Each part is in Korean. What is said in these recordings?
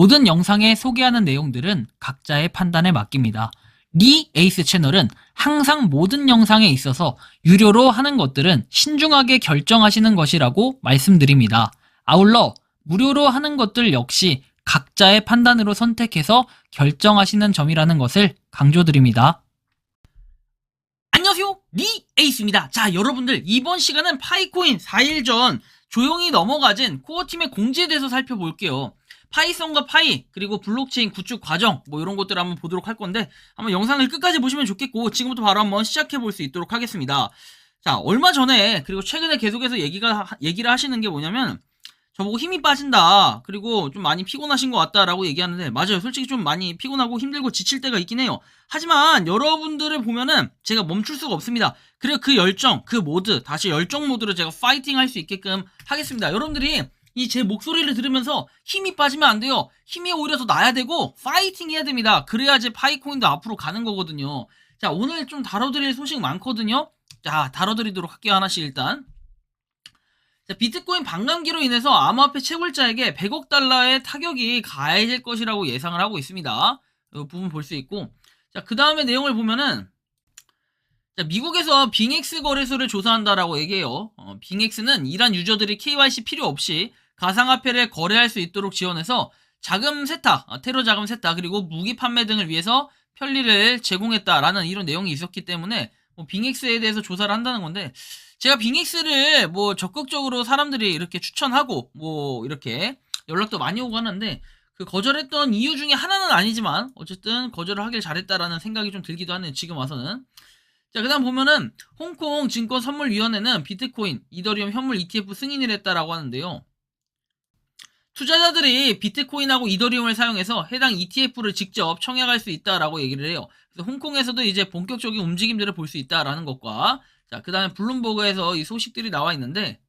모든 영상에 소개하는 내용들은 각자의 판단에 맡깁니다. 리 에이스 채널은 항상 모든 영상에 있어서 유료로 하는 것들은 신중하게 결정하시는 것이라고 말씀드립니다. 아울러 무료로 하는 것들 역시 각자의 판단으로 선택해서 결정하시는 점이라는 것을 강조드립니다. 안녕하세요, 리 에이스입니다. 자, 여러분들 이번 시간은 파이코인 4일 전 조용히 넘어가진 코어팀의 공지에 대해서 살펴볼게요. 파이썬과 파이, 그리고 블록체인 구축 과정, 이런 것들을 한번 보도록 할 건데, 한번 영상을 끝까지 보시면 좋겠고, 지금부터 바로 한번 시작해 볼 수 있도록 하겠습니다. 자, 얼마 전에, 그리고 최근에 계속해서 얘기를 하시는 게 뭐냐면, 저보고 힘이 빠진다, 그리고 좀 많이 피곤하신 것 같다라고 얘기하는데, 맞아요. 솔직히 좀 많이 피곤하고 힘들고 지칠 때가 있긴 해요. 하지만 여러분들을 보면은 제가 멈출 수가 없습니다. 그리고 그 열정, 그 모드, 다시 열정 모드로 제가 파이팅 할 수 있게끔 하겠습니다. 여러분들이 이 제 목소리를 들으면서 힘이 빠지면 안 돼요. 힘이 오히려 더 나야 되고 파이팅 해야 됩니다. 그래야지 파이코인도 앞으로 가는 거거든요. 자, 오늘 좀 다뤄드릴 소식 많거든요. 자, 다뤄드리도록 할게요. 하나씩 일단. 자, 비트코인 반감기로 인해서 암호화폐 채굴자에게 100억 달러의 타격이 가해질 것이라고 예상을 하고 있습니다. 이 부분 볼 수 있고, 자, 그 다음에 내용을 보면은, 자, 미국에서 빙엑스 거래소를 조사한다라고 얘기해요. 빙엑스는 이란 유저들이 KYC 필요 없이 가상화폐를 거래할 수 있도록 지원해서 자금 세탁, 테러 자금 세탁, 그리고 무기 판매 등을 위해서 편리를 제공했다라는 이런 내용이 있었기 때문에 빙엑스에 대해서 조사를 한다는 건데, 제가 빙엑스를 적극적으로 사람들이 이렇게 추천하고 이렇게 연락도 많이 오고 하는데, 그 거절했던 이유 중에 하나는 아니지만 어쨌든 거절을 하길 잘했다라는 생각이 좀 들기도 하네요. 지금 와서는. 자, 그 다음 보면은 홍콩 증권선물위원회는 비트코인, 이더리움 현물 ETF 승인을 했다라고 하는데요. 투자자들이 비트코인하고 이더리움을 사용해서 해당 ETF를 직접 청약할 수 있다라고 얘기를 해요. 그래서 홍콩에서도 이제 본격적인 움직임들을 볼 수 있다라는 것과, 자, 그 다음에 블룸버그에서 이 소식들이 나와 있는데,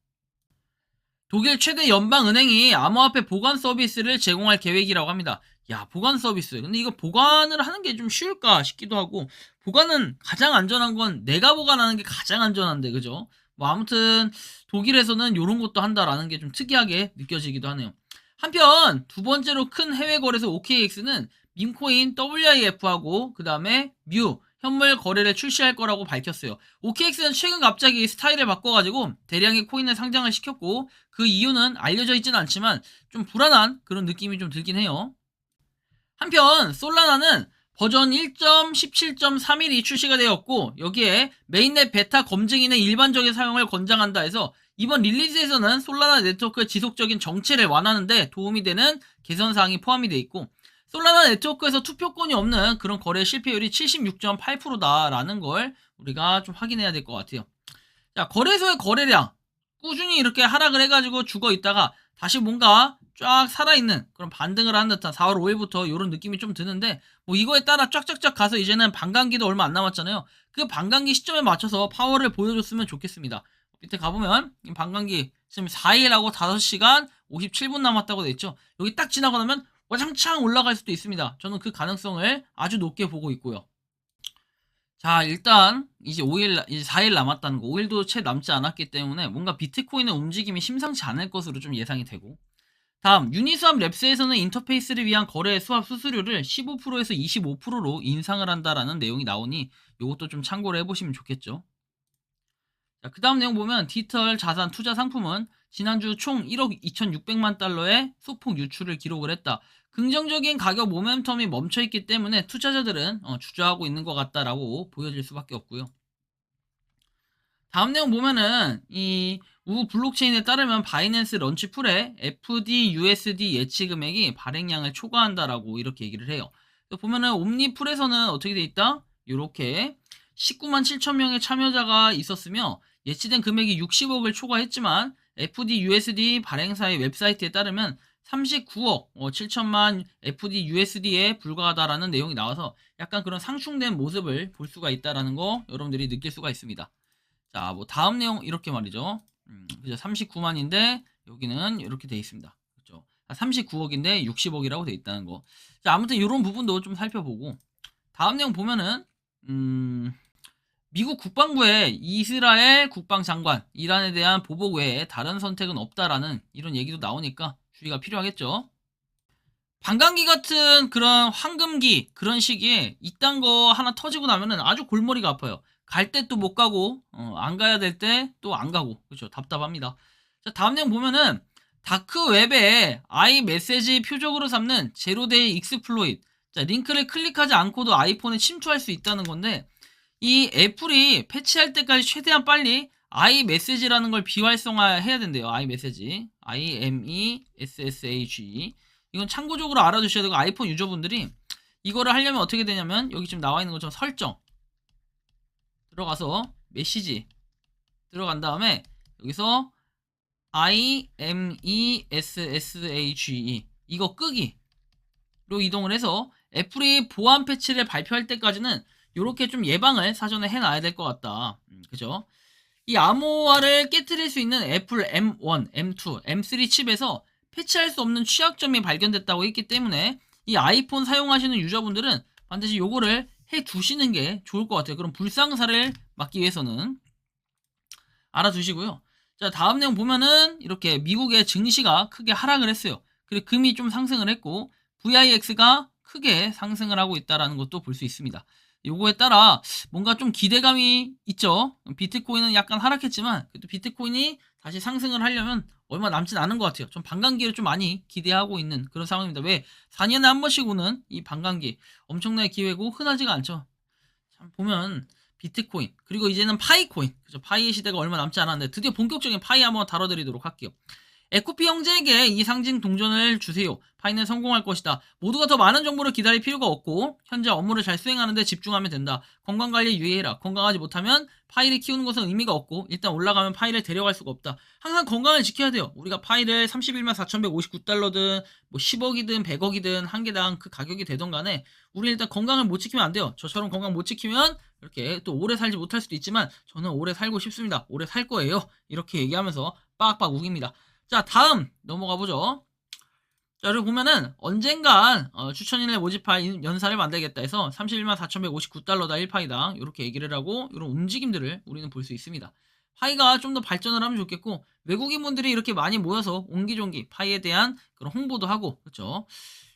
독일 최대 연방은행이 암호화폐 보관 서비스를 제공할 계획이라고 합니다. 야, 보관 서비스. 근데 이거 보관을 하는 게 좀 쉬울까 싶기도 하고, 보관은 가장 안전한 건 내가 보관하는 게 가장 안전한데, 그죠? 아무튼 독일에서는 이런 것도 한다라는 게 좀 특이하게 느껴지기도 하네요. 한편 두 번째로 큰 해외 거래소 OKX는 밈코인 WIF하고 그 다음에 뮤 현물 거래를 출시할 거라고 밝혔어요. OKX는 최근 갑자기 스타일을 바꿔가지고 대량의 코인을 상장을 시켰고, 그 이유는 알려져 있지는 않지만 좀 불안한 그런 느낌이 좀 들긴 해요. 한편 솔라나는 버전 1.17.31이 출시가 되었고, 여기에 메인넷 베타 검증인의 일반적인 사용을 권장한다 해서 이번 릴리즈에서는 솔라나 네트워크의 지속적인 정체를 완화하는 데 도움이 되는 개선사항이 포함이 되어 있고, 솔라나 네트워크에서 투표권이 없는 그런 거래 실패율이 76.8%다라는 걸 우리가 좀 확인해야 될 것 같아요. 자, 거래소의 거래량 꾸준히 이렇게 하락을 해가지고 죽어 있다가 다시 뭔가 쫙 살아있는 그런 반등을 하는 듯한 4월 5일부터 이런 느낌이 좀 드는데, 이거에 따라 쫙쫙쫙 가서 이제는 반감기도 얼마 안 남았잖아요. 그 반감기 시점에 맞춰서 파워를 보여줬으면 좋겠습니다. 밑에 가보면 반감기 지금 4일하고 5시간 57분 남았다고 돼있죠. 여기 딱 지나고 나면 와장창 올라갈 수도 있습니다. 저는 그 가능성을 아주 높게 보고 있고요. 자, 일단 이제 4일 남았다는 거, 5일도 채 남지 않았기 때문에 뭔가 비트코인의 움직임이 심상치 않을 것으로 좀 예상이 되고, 다음 유니스왑 랩스에서는 인터페이스를 위한 거래 수합 수수료를 15%에서 25%로 인상을 한다라는 내용이 나오니 이것도 좀 참고를 해보시면 좋겠죠. 자, 그 다음 내용 보면 디지털 자산 투자 상품은 지난주 총 1억 2,600만 달러의 소폭 유출을 기록을 했다. 긍정적인 가격 모멘텀이 멈춰있기 때문에 투자자들은 주저하고 있는 것 같다라고 보여질 수밖에 없고요. 다음 내용 보면은 이 우 블록체인에 따르면 바이낸스 런치풀에 FDUSD 예치 금액이 발행량을 초과한다라고 이렇게 얘기를 해요. 보면은 옴니풀에서는 어떻게 돼 있다? 이렇게 19만 7천 명의 참여자가 있었으며 예치된 금액이 60억을 초과했지만 FDUSD 발행사의 웹사이트에 따르면 39억 7천만 FDUSD에 불과하다라는 내용이 나와서 약간 그런 상충된 모습을 볼 수가 있다라는 거 여러분들이 느낄 수가 있습니다. 자, 다음 내용 이렇게 말이죠. 그죠? 39만인데 여기는 이렇게 돼 있습니다. 그렇죠? 39억인데 60억이라고 돼 있다는 거. 자, 아무튼 이런 부분도 좀 살펴보고, 다음 내용 보면은 미국 국방부의 이스라엘 국방장관 이란에 대한 보복 외에 다른 선택은 없다라는 이런 얘기도 나오니까 주의가 필요하겠죠. 반감기 같은 그런 황금기 그런 시기에 이딴 거 하나 터지고 나면은 아주 골머리가 아파요. 갈 때 또 못 가고 안 가야 될 때 또 안 가고 그렇죠. 답답합니다. 자, 다음 내용 보면은 다크 웹에 아이 메시지 표적으로 삼는 제로데이 익스플로잇. 자, 링크를 클릭하지 않고도 아이폰에 침투할 수 있다는 건데 이 애플이 패치할 때까지 최대한 빨리 아이 메시지라는 걸 비활성화해야 된대요. 아이 메시지. IMESSAGE. 이건 참고적으로 알아두셔야 되고 아이폰 유저분들이 이거를 하려면 어떻게 되냐면 여기 지금 나와 있는 것처럼 설정 들어가서 메시지 들어간 다음에 여기서 IMESSAGE 이거 끄기로 이동을 해서 애플이 보안 패치를 발표할 때까지는 이렇게 좀 예방을 사전에 해놔야 될 것 같다. 그죠? 이 암호화를 깨뜨릴 수 있는 애플 M1, M2, M3 칩에서 패치할 수 없는 취약점이 발견됐다고 했기 때문에 이 아이폰 사용하시는 유저분들은 반드시 요거를 해 두시는 게 좋을 것 같아요. 그럼 불상사를 막기 위해서는 알아두시고요. 자, 다음 내용 보면은 이렇게 미국의 증시가 크게 하락을 했어요. 그리고 금이 좀 상승을 했고 VIX가 크게 상승을 하고 있다는 것도 볼 수 있습니다. 요거에 따라 뭔가 좀 기대감이 있죠. 비트코인은 약간 하락했지만 그래도 비트코인이 다시 상승을 하려면 얼마 남진 않은 것 같아요. 좀 반감기를 좀 많이 기대하고 있는 그런 상황입니다. 왜 4년에 한 번씩 오는 이 반감기 엄청나게 기회고 흔하지가 않죠. 참 보면 비트코인 그리고 이제는 파이코인 그죠? 파이의 시대가 얼마 남지 않았는데 드디어 본격적인 파이 한번 다뤄드리도록 할게요. 에코피 형제에게 이 상징 동전을 주세요. 파이는 성공할 것이다. 모두가 더 많은 정보를 기다릴 필요가 없고 현재 업무를 잘 수행하는 데 집중하면 된다. 건강관리에 유의해라. 건강하지 못하면 파이를 키우는 것은 의미가 없고 일단 올라가면 파이를 데려갈 수가 없다. 항상 건강을 지켜야 돼요. 우리가 파이를 31만 4,159달러든 뭐 10억이든 100억이든 한 개당 그 가격이 되던 간에 우리 일단 건강을 못 지키면 안 돼요. 저처럼 건강 못 지키면 이렇게 또 오래 살지 못할 수도 있지만 저는 오래 살고 싶습니다. 오래 살 거예요. 이렇게 얘기하면서 빡빡 우깁니다. 자, 다음 넘어가 보죠. 자, 그리고 보면은 언젠간 추천인을 모집할 연사를 만들겠다 해서 31만 4,159달러다 1파이당 이렇게 얘기를 하고 이런 움직임들을 우리는 볼 수 있습니다. 파이가 좀 더 발전을 하면 좋겠고 외국인 분들이 이렇게 많이 모여서 옹기종기 파이에 대한 그런 홍보도 하고 그렇죠.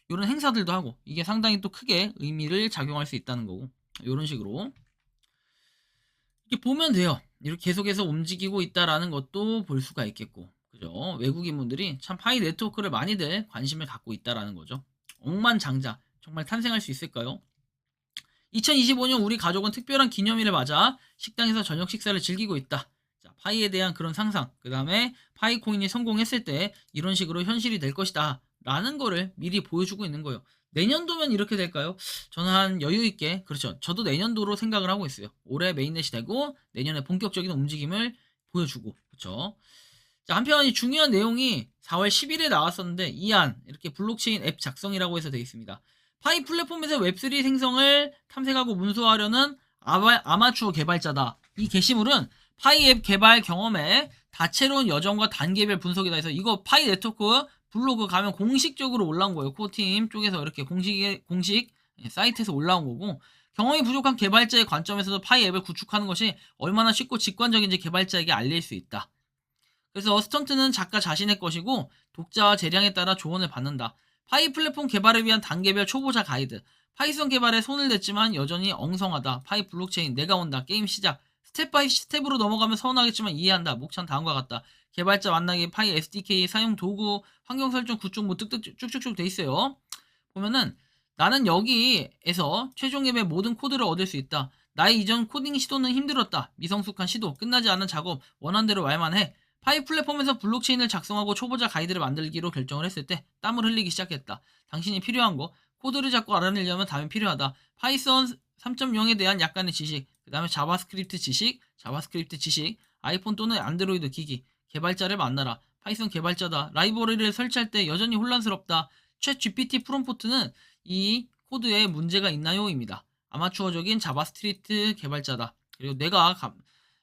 이런 행사들도 하고 이게 상당히 또 크게 의미를 작용할 수 있다는 거고 이런 식으로 이렇게 보면 돼요. 이렇게 계속해서 움직이고 있다라는 것도 볼 수가 있겠고 그죠? 외국인 분들이 참 파이 네트워크를 많이들 관심을 갖고 있다라는 거죠. 억만장자 정말 탄생할 수 있을까요? 2025년 우리 가족은 특별한 기념일을 맞아 식당에서 저녁 식사를 즐기고 있다. 자, 파이에 대한 그런 상상, 그 다음에 파이 코인이 성공했을 때 이런 식으로 현실이 될 것이다. 라는 거를 미리 보여주고 있는 거예요. 내년도면 이렇게 될까요? 저는 한 여유 있게, 그렇죠. 저도 내년도로 생각을 하고 있어요. 올해 메인넷이 되고 내년에 본격적인 움직임을 보여주고, 그렇죠. 자, 한편 이 중요한 내용이 4월 10일에 나왔었는데 이안 이렇게 블록체인 앱 작성이라고 해서 되어 있습니다. 파이 플랫폼에서 웹3 생성을 탐색하고 문서화하려는 아마추어 개발자다. 이 게시물은 파이 앱 개발 경험의 다채로운 여정과 단계별 분석이다 해서 이거 파이 네트워크 블로그 가면 공식적으로 올라온 거예요. 코어팀 쪽에서 이렇게 공식 사이트에서 올라온 거고 경험이 부족한 개발자의 관점에서도 파이 앱을 구축하는 것이 얼마나 쉽고 직관적인지 개발자에게 알릴 수 있다. 그래서 스턴트는 작가 자신의 것이고 독자와 재량에 따라 조언을 받는다. 파이 플랫폼 개발을 위한 단계별 초보자 가이드. 파이썬 개발에 손을 댔지만 여전히 엉성하다. 파이 블록체인 내가 온다. 게임 시작. 스텝 바이 스텝으로 넘어가면 서운하겠지만 이해한다. 목찬 다음과 같다. 개발자 만나기 파이 SDK 사용 도구 환경 설정 구축 뭐 쭉쭉쭉 돼 있어요. 보면은 나는 여기에서 최종 앱의 모든 코드를 얻을 수 있다. 나의 이전 코딩 시도는 힘들었다. 미성숙한 시도, 끝나지 않은 작업, 원한대로 말만 해. 파이 플랫폼에서 블록체인을 작성하고 초보자 가이드를 만들기로 결정을 했을 때 땀을 흘리기 시작했다. 당신이 필요한 거, 코드를 잡고 알아내려면 다음에 필요하다. 파이썬 3.0에 대한 약간의 지식, 그 다음에 자바스크립트 지식, 아이폰 또는 안드로이드 기기, 개발자를 만나라. 파이썬 개발자다. 라이브러리를 설치할 때 여전히 혼란스럽다. 챗 GPT 프롬프트는 이 코드에 문제가 있나요?입니다. 아마추어적인 자바스크립트 개발자다. 그리고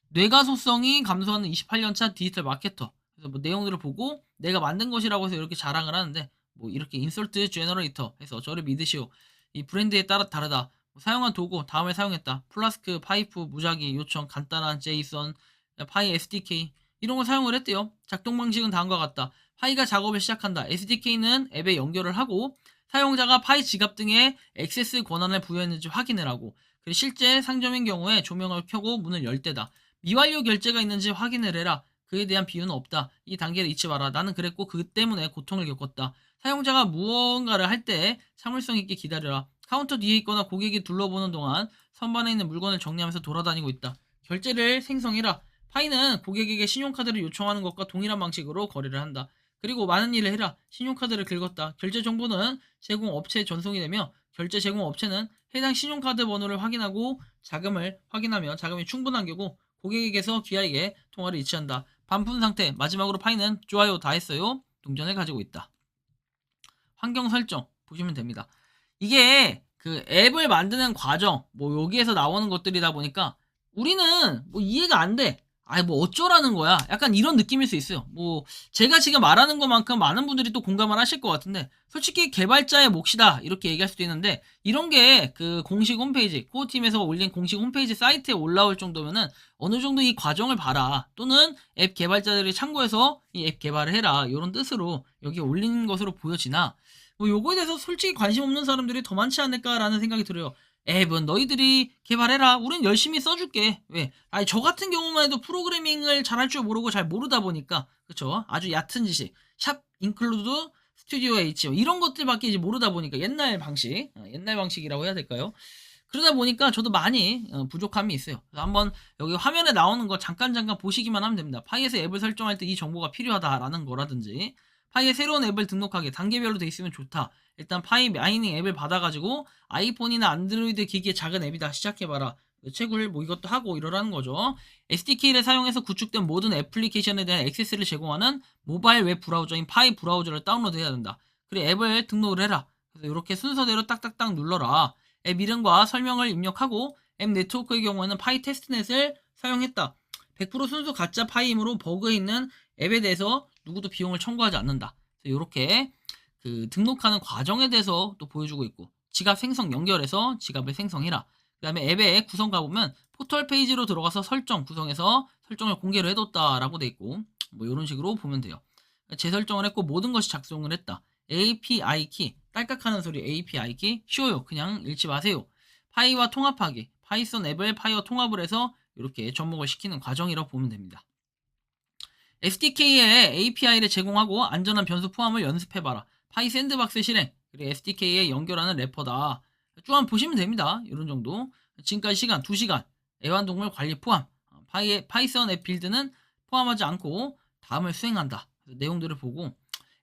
뇌가 소성이 감소하는 28년차 디지털 마케터. 그래서 뭐 내용들을 보고 내가 만든 것이라고 해서 이렇게 자랑을 하는데 뭐 이렇게 인설트 제너레이터 해서 저를 믿으시오. 이 브랜드에 따라 다르다. 뭐 사용한 도구 다음에 사용했다. 플라스크, 파이프, 무작위, 요청, 간단한 제이슨, 파이 SDK 이런 걸 사용을 했대요. 작동 방식은 다음과 같다. 파이가 작업을 시작한다. SDK는 앱에 연결을 하고 사용자가 파이 지갑 등에 액세스 권한을 부여했는지 확인을 하고, 그리고 실제 상점인 경우에 조명을 켜고 문을 열 때다. 미완료 결제가 있는지 확인을 해라. 그에 대한 비유는 없다. 이 단계를 잊지 마라. 나는 그랬고 그 때문에 고통을 겪었다. 사용자가 무언가를 할 때 참을성 있게 기다려라. 카운터 뒤에 있거나 고객이 둘러보는 동안 선반에 있는 물건을 정리하면서 돌아다니고 있다. 결제를 생성해라. 파이는 고객에게 신용카드를 요청하는 것과 동일한 방식으로 거래를 한다. 그리고 많은 일을 해라. 신용카드를 긁었다. 결제 정보는 제공업체에 전송이 되며, 결제 제공업체는 해당 신용카드 번호를 확인하고 자금을 확인하며 자금이 충분한 경우 고객에게서 귀하에게 통화를 이체한다. 반품 상태. 마지막으로 파이는 좋아요 다 했어요. 동전을 가지고 있다. 환경 설정 보시면 됩니다. 이게 그 앱을 만드는 과정, 뭐 여기에서 나오는 것들이다 보니까 우리는 뭐 이해가 안 돼. 아이 뭐 어쩌라는 거야. 약간 이런 느낌일 수 있어요. 뭐 제가 지금 말하는 것만큼 많은 분들이 또 공감을 하실 것 같은데, 솔직히 개발자의 몫이다 이렇게 얘기할 수도 있는데, 이런 게 그 공식 홈페이지, 코어팀에서 올린 공식 홈페이지 사이트에 올라올 정도면은 어느 정도 이 과정을 봐라, 또는 앱 개발자들이 참고해서 이 앱 개발을 해라, 이런 뜻으로 여기 올린 것으로 보여지나, 뭐 요거에 대해서 솔직히 관심 없는 사람들이 더 많지 않을까라는 생각이 들어요. 앱은 너희들이 개발해라. 우린 열심히 써줄게. 왜? 아니 저 같은 경우만 해도 프로그래밍을 잘할 줄 모르고 잘 모르다 보니까, 그쵸? 아주 얕은 지식, 샵 인클루드 스튜디오 H 이런 것들밖에 이제 모르다 보니까, 옛날 방식, 옛날 방식이라고 해야 될까요? 그러다 보니까 저도 많이 부족함이 있어요. 그래서 한번 여기 화면에 나오는 거 잠깐 보시기만 하면 됩니다. 파이에서 앱을 설정할 때 이 정보가 필요하다라는 거라든지, 파이에 새로운 앱을 등록하게 단계별로 돼 있으면 좋다. 일단 파이 마이닝 앱을 받아가지고 아이폰이나 안드로이드 기기의 작은 앱이다 시작해봐라. 채굴 뭐 이것도 하고 이러라는 거죠. SDK를 사용해서 구축된 모든 애플리케이션에 대한 액세스를 제공하는 모바일 웹 브라우저인 파이 브라우저를 다운로드해야 된다. 그리고 앱을 등록을 해라. 그래서 이렇게 순서대로 딱딱딱 눌러라. 앱 이름과 설명을 입력하고, 앱 네트워크의 경우에는 파이 테스트넷을 사용했다. 100% 순수 가짜 파이이므로 버그 있는 앱에 대해서 누구도 비용을 청구하지 않는다. 이렇게 그 등록하는 과정에 대해서 또 보여주고 있고, 지갑 생성 연결해서 지갑을 생성해라. 그 다음에 앱의 구성 가보면 포털 페이지로 들어가서 설정 구성해서 설정을 공개를 해뒀다라고 돼 있고, 뭐 이런 식으로 보면 돼요. 재설정을 했고 모든 것이 작동을 했다. API 키, 딸깍하는 소리 API 키 쉬워요. 그냥 읽지 마세요. 파이와 통합하기, 파이썬 앱을 파이와 통합을 해서 이렇게 접목을 시키는 과정이라고 보면 됩니다. SDK에 API를 제공하고 안전한 변수 포함을 연습해봐라. 파이 샌드박스 실행, 그리고 SDK에 연결하는 래퍼다. 쭉 한번 보시면 됩니다. 이런 정도. 지금까지 시간 2시간, 애완동물 관리 포함, 파이썬 앱 빌드는 포함하지 않고 다음을 수행한다. 내용들을 보고,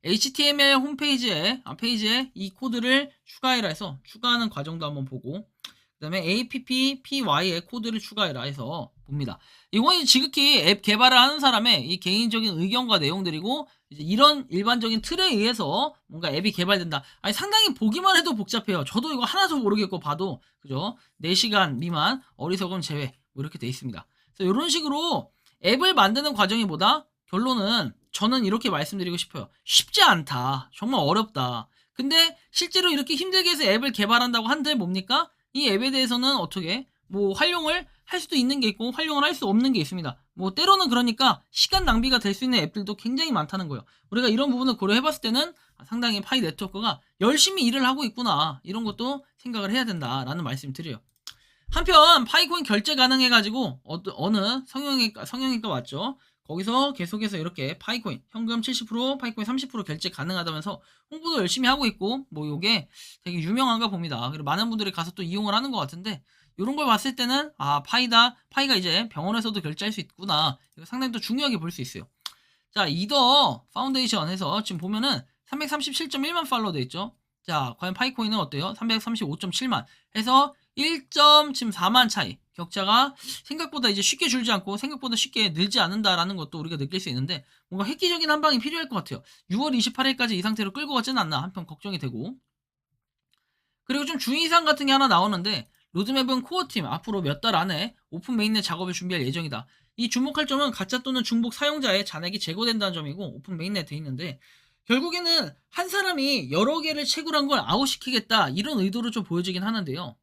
HTML 홈페이지에 페이지에 이 코드를 추가해라 해서 추가하는 과정도 한번 보고, 그 다음에 APPY에 코드를 추가해라 해서 봅니다. 이건 지극히 앱 개발을 하는 사람의 이 개인적인 의견과 내용들이고, 이제 이런 일반적인 틀에 의해서 뭔가 앱이 개발된다. 아니 상당히 보기만 해도 복잡해요. 저도 이거 하나도 모르겠고 봐도, 그죠? 4시간 미만 어리석음 제외 뭐 이렇게 돼 있습니다. 그래서 이런 식으로 앱을 만드는 과정이 뭐다? 결론은 저는 이렇게 말씀드리고 싶어요. 쉽지 않다. 정말 어렵다. 근데 실제로 이렇게 힘들게 해서 앱을 개발한다고 한들 뭡니까? 이 앱에 대해서는 어떻게 뭐 활용을 할 수도 있는 게 있고 활용을 할 수 없는 게 있습니다. 뭐 때로는 그러니까 시간 낭비가 될 수 있는 앱들도 굉장히 많다는 거예요. 우리가 이런 부분을 고려해 봤을 때는 상당히 파이 네트워크가 열심히 일을 하고 있구나, 이런 것도 생각을 해야 된다라는 말씀 드려요. 한편 파이코인 결제 가능해가지고 어느 성형외과 맞죠? 거기서 계속해서 이렇게 파이코인 현금 70%, 파이코인 30% 결제 가능하다면서 홍보도 열심히 하고 있고, 뭐 요게 되게 유명한가 봅니다. 그리고 많은 분들이 가서 또 이용을 하는 것 같은데, 이런 걸 봤을 때는 파이가 이제 병원에서도 결제할 수 있구나, 이거 상당히 또 중요하게 볼 수 있어요. 자, 이더 파운데이션에서 지금 보면은 337.1만 팔로워 돼 있죠. 자, 과연 파이코인은 어때요? 335.7만 해서 1.4만 차이, 격차가 생각보다 이제 쉽게 줄지 않고 생각보다 쉽게 늘지 않는다라는 것도 우리가 느낄 수 있는데, 뭔가 획기적인 한 방이 필요할 것 같아요. 6월 28일까지 이 상태로 끌고 가지는 않나 한편 걱정이 되고. 그리고 좀 주의사항 같은 게 하나 나오는데, 로드맵은 코어팀 앞으로 몇 달 안에 오픈 메인넷 작업을 준비할 예정이다. 이 주목할 점은 가짜 또는 중복 사용자의 잔액이 제거된다는 점이고, 오픈 메인넷 돼 있는데 결국에는 한 사람이 여러 개를 채굴한 걸 아웃시키겠다, 이런 의도로 좀 보여지긴 하는데요.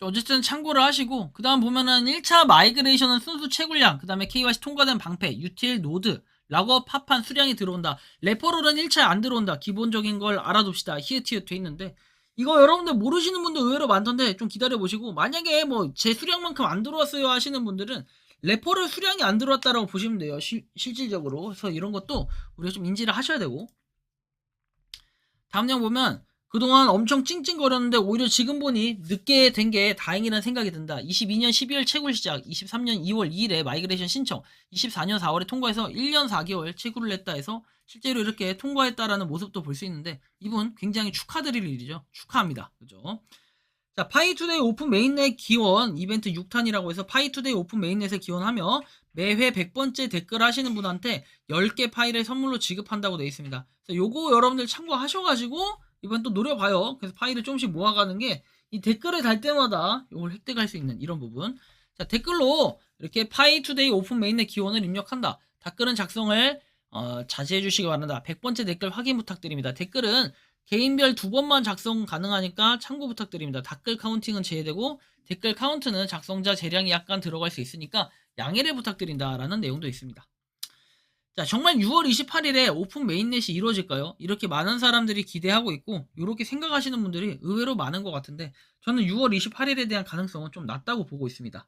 어쨌든 참고를 하시고, 그 다음 보면은 1차 마이그레이션은 순수 채굴량, 그 다음에 KYC 통과된 방패, 유틸 노드, 락업 합판 수량이 들어온다. 레퍼럴은 1차에 안 들어온다. 기본적인 걸 알아둡시다. 히읗히읗 돼 있는데 이거 여러분들 모르시는 분들 의외로 많던데 좀 기다려보시고, 만약에 뭐 제 수량만큼 안 들어왔어요 하시는 분들은 레퍼럴 수량이 안 들어왔다라고 보시면 돼요. 실질적으로. 그래서 이런 것도 우리가 좀 인지를 하셔야 되고, 다음 내용 보면 그동안 엄청 찡찡거렸는데 오히려 지금 보니 늦게 된 게 다행이라는 생각이 든다. 22년 12월 채굴 시작, 23년 2월 2일에 마이그레이션 신청, 24년 4월에 통과해서 1년 4개월 채굴을 했다 해서 실제로 이렇게 통과했다라는 모습도 볼 수 있는데, 이분 굉장히 축하드릴 일이죠. 축하합니다. 그죠? 자, 파이투데이 오픈 메인넷 기원 이벤트 6탄이라고 해서 파이투데이 오픈 메인넷에 기원하며 매회 100번째 댓글 하시는 분한테 10개 파일을 선물로 지급한다고 되어 있습니다. 그래서 요거 여러분들 참고하셔가지고 이번 또 노려봐요. 그래서 파일을 조금씩 모아가는 게 이 댓글을 달 때마다 이걸 획득할 수 있는 이런 부분. 자, 댓글로 이렇게 파이투데이 오픈 메인넷 기원을 입력한다. 댓글은 작성을 자제해 주시기 바란다. 100번째 댓글 확인 부탁드립니다. 댓글은 개인별 2번만 작성 가능하니까 참고 부탁드립니다. 댓글 카운팅은 제외되고 댓글 카운트는 작성자 재량이 약간 들어갈 수 있으니까 양해를 부탁드린다라는 내용도 있습니다. 자, 정말 6월 28일에 오픈 메인넷이 이루어질까요? 이렇게 많은 사람들이 기대하고 있고 이렇게 생각하시는 분들이 의외로 많은 것 같은데, 저는 6월 28일에 대한 가능성은 좀 낮다고 보고 있습니다.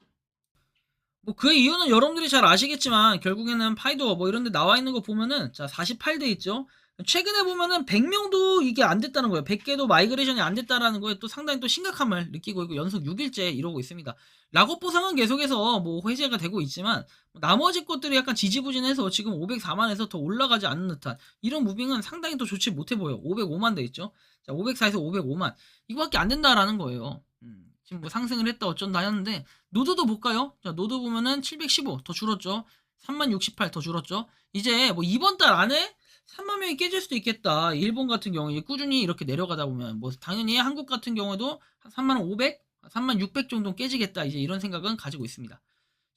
뭐 그 이유는 여러분들이 잘 아시겠지만 결국에는 파이도어 뭐 이런 데 나와 있는 거 보면은, 자 48돼 있죠. 최근에 보면은 100명도 이게 안 됐다는 거예요. 100개도 마이그레이션이 안 됐다라는 거에 또 상당히 또 심각함을 느끼고 있고 연속 6일째 이러고 있습니다. 락업 보상은 계속해서 뭐 회제가 되고 있지만 나머지 것들이 약간 지지부진해서 지금 504만에서 더 올라가지 않는 듯한 이런 무빙은 상당히 또 좋지 못해 보여요. 505만 돼 있죠. 자 504에서 505만 이거밖에 안 된다라는 거예요. 지금 뭐 상승을 했다 어쩐다 하는데, 노드도 볼까요? 자, 노드 보면은 715 더 줄었죠. 3068 더 줄었죠. 이제 뭐 이번 달 안에 3만 명이 깨질 수도 있겠다. 일본 같은 경우에 꾸준히 이렇게 내려가다 보면 뭐 당연히 한국 같은 경우에도 한 3만 500, 3만 600 정도 깨지겠다. 이제 이런 생각은 가지고 있습니다.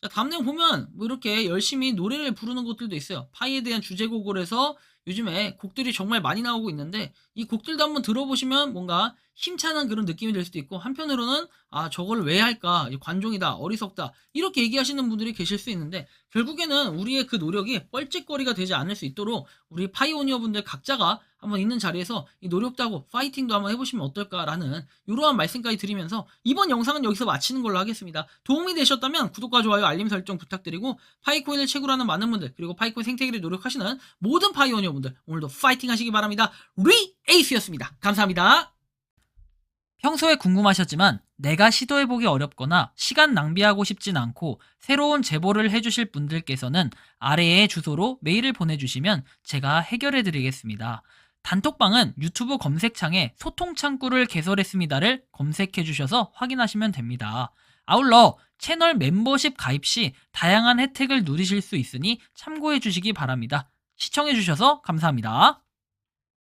자, 다음 내용 보면 뭐 이렇게 열심히 노래를 부르는 곳들도 있어요. 파이에 대한 주제곡을 해서 요즘에 곡들이 정말 많이 나오고 있는데, 이 곡들도 한번 들어보시면 뭔가 힘찬한 그런 느낌이 들 수도 있고, 한편으로는 아 저걸 왜 할까, 관종이다, 어리석다 이렇게 얘기하시는 분들이 계실 수 있는데, 결국에는 우리의 그 노력이 뻘짓거리가 되지 않을 수 있도록 우리 파이오니어 분들 각자가 한번 있는 자리에서 이 노력도 하고 파이팅도 한번 해보시면 어떨까라는 이러한 말씀까지 드리면서 이번 영상은 여기서 마치는 걸로 하겠습니다. 도움이 되셨다면 구독과 좋아요 알림 설정 부탁드리고, 파이코인을 채굴하는 많은 분들, 그리고 파이코인 생태계를 노력하시는 모든 파이오니어 분들 오늘도 파이팅 하시기 바랍니다. 리에이스였습니다. 감사합니다. 평소에 궁금하셨지만 내가 시도해보기 어렵거나 시간 낭비하고 싶진 않고 새로운 제보를 해주실 분들께서는 아래의 주소로 메일을 보내주시면 제가 해결해드리겠습니다. 단톡방은 유튜브 검색창에 소통창구를 개설했습니다를 검색해주셔서 확인하시면 됩니다. 아울러 채널 멤버십 가입 시 다양한 혜택을 누리실 수 있으니 참고해주시기 바랍니다. 시청해주셔서 감사합니다.